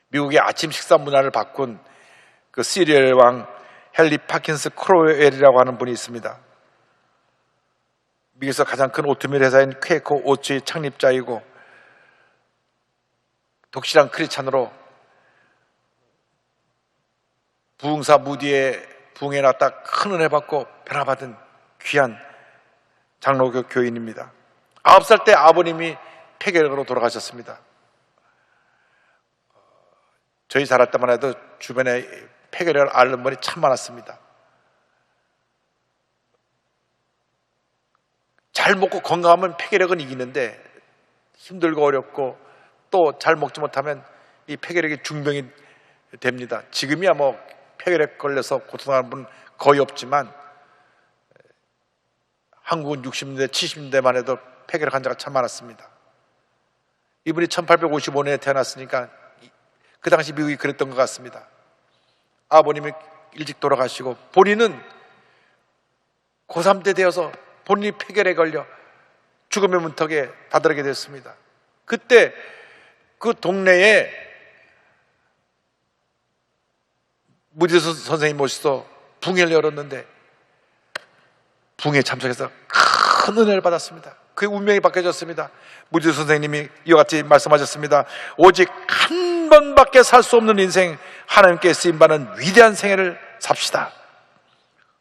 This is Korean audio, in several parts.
미국의 아침 식사 문화를 바꾼 그 시리얼 왕 헨리 파킨스 크로웰이라고 하는 분이 있습니다. 미국에서 가장 큰 오트밀 회사인 퀘이커 오츠의 창립자이고 독실한 크리스찬으로 부흥사 무디의 부흥에 났다 큰 은혜 받고 변화받은 귀한 장로교 교인입니다. 9살 때 아버님이 폐결핵으로 돌아가셨습니다. 저희 자랄 때만 해도 주변에 폐결핵을 앓는 분이 참 많았습니다. 잘 먹고 건강하면 폐결핵은 이기는데 힘들고 어렵고 또 잘 먹지 못하면 이 폐결핵이 중병이 됩니다. 지금이야 뭐 폐결핵 걸려서 고통하는 분 거의 없지만 한국은 60년대, 70년대만 해도 폐결핵 환자가 참 많았습니다. 이분이 1855년에 태어났으니까 그 당시 미국이 그랬던 것 같습니다. 아버님이 일찍 돌아가시고 본인은 고3 때 되어서 본인이 폐결에 걸려 죽음의 문턱에 다다르게 됐습니다. 그때 그 동네에 무디 선생님 모셔서 붕회를 열었는데 붕회에 참석해서 큰 은혜를 받았습니다. 그의 운명이 바뀌어졌습니다. 무디 선생님이 이와 같이 말씀하셨습니다. 오직 한 번밖에 살 수 없는 인생, 하나님께 쓰임받는 위대한 생애를 삽시다.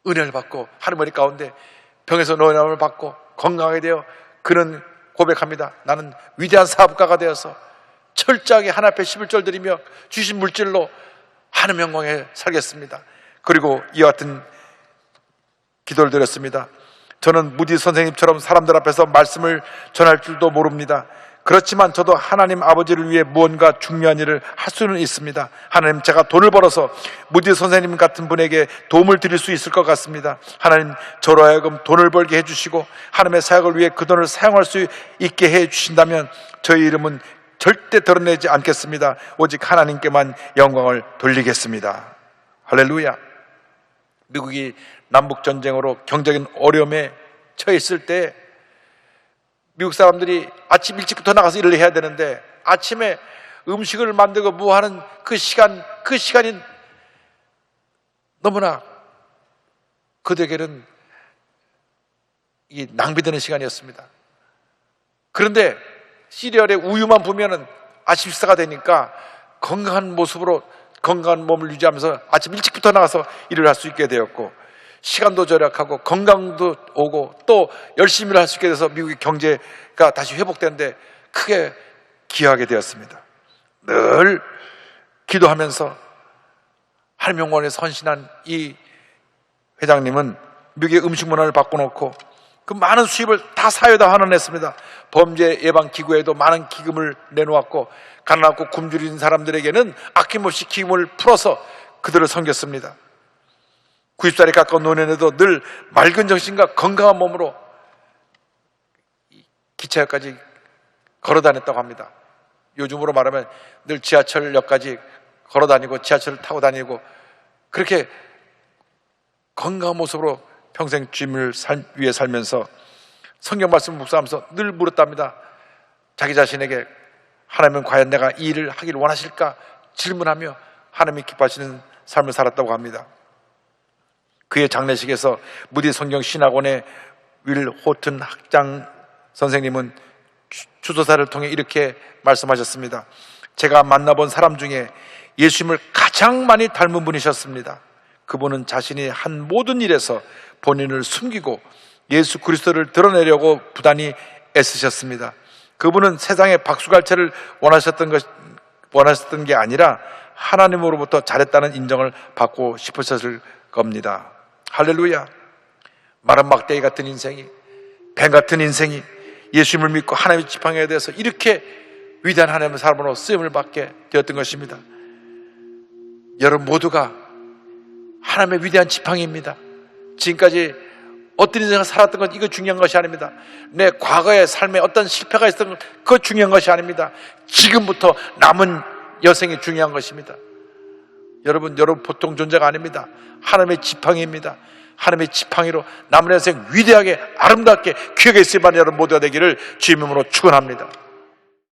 은혜를 받고 하늘머리 가운데 병에서 노인함을 받고 건강하게 되어 그는 고백합니다. 나는 위대한 사업가가 되어서 철저하게 하나님 앞에 11절 드리며 주신 물질로 하나님 영광에 살겠습니다. 그리고 이와 같은 기도를 드렸습니다. 저는 무디 선생님처럼 사람들 앞에서 말씀을 전할 줄도 모릅니다. 그렇지만 저도 하나님 아버지를 위해 무언가 중요한 일을 할 수는 있습니다. 하나님, 제가 돈을 벌어서 무디 선생님 같은 분에게 도움을 드릴 수 있을 것 같습니다. 하나님, 저로 하여금 돈을 벌게 해주시고 하나님의 사역을 위해 그 돈을 사용할 수 있게 해주신다면 저희 이름은 절대 드러내지 않겠습니다. 오직 하나님께만 영광을 돌리겠습니다. 할렐루야. 미국이 남북전쟁으로 경제적인 어려움에 처했을 때 미국 사람들이 아침 일찍부터 나가서 일을 해야 되는데 아침에 음식을 만들고 뭐 하는 그 시간이 너무나 그들에게는 이 낭비되는 시간이었습니다. 그런데 시리얼에 우유만 보면은 아침 식사가 되니까 건강한 모습으로 건강한 몸을 유지하면서 아침 일찍부터 나가서 일을 할 수 있게 되었고 시간도 절약하고 건강도 오고 또 열심히 할 수 있게 돼서 미국의 경제가 다시 회복되는데 크게 기여하게 되었습니다. 늘 기도하면서 하나님 영광에 헌신한 이 회장님은 미국의 음식 문화를 바꿔놓고 그 많은 수입을 다 사회에다 환원했습니다. 범죄 예방 기구에도 많은 기금을 내놓았고 가난하고 굶주린 사람들에게는 아낌없이 기금을 풀어서 그들을 섬겼습니다. 90살에 가까운 노년에도 늘 맑은 정신과 건강한 몸으로 기차역까지 걸어 다녔다고 합니다. 요즘으로 말하면 늘 지하철역까지 걸어 다니고 지하철을 타고 다니고 그렇게 건강한 모습으로 평생 주님을 위해 살면서 성경 말씀을 묵상하면서 늘 물었답니다. 자기 자신에게 하나님은 과연 내가 이 일을 하기를 원하실까 질문하며 하나님이 기뻐하시는 삶을 살았다고 합니다. 그의 장례식에서 무디 성경 신학원의 윌 호튼 학장 선생님은 추도사를 통해 이렇게 말씀하셨습니다. 제가 만나본 사람 중에 예수님을 가장 많이 닮은 분이셨습니다. 그분은 자신이 한 모든 일에서 본인을 숨기고 예수 그리스도를 드러내려고 부단히 애쓰셨습니다. 그분은 세상의 박수갈채를 원하셨던 게 아니라 하나님으로부터 잘했다는 인정을 받고 싶으셨을 겁니다. 할렐루야. 마른 막대기 같은 인생이, 뱀 같은 인생이 예수님을 믿고 하나님의 지팡이에 대해서 이렇게 위대한 하나님의 사람으로 쓰임을 받게 되었던 것입니다. 여러분 모두가 하나님의 위대한 지팡이입니다. 지금까지 어떤 인생을 살았던 건 이거 중요한 것이 아닙니다. 내 과거의 삶에 어떤 실패가 있었던 건 그거 중요한 것이 아닙니다. 지금부터 남은 여생이 중요한 것입니다. 여러분 보통 존재가 아닙니다. 하나님의 지팡이입니다. 하나님의 지팡이로 남은 인생 위대하게 아름답게 귀하게 쓰임받는 여러분 모두가 되기를 주의 이름으로 축원합니다.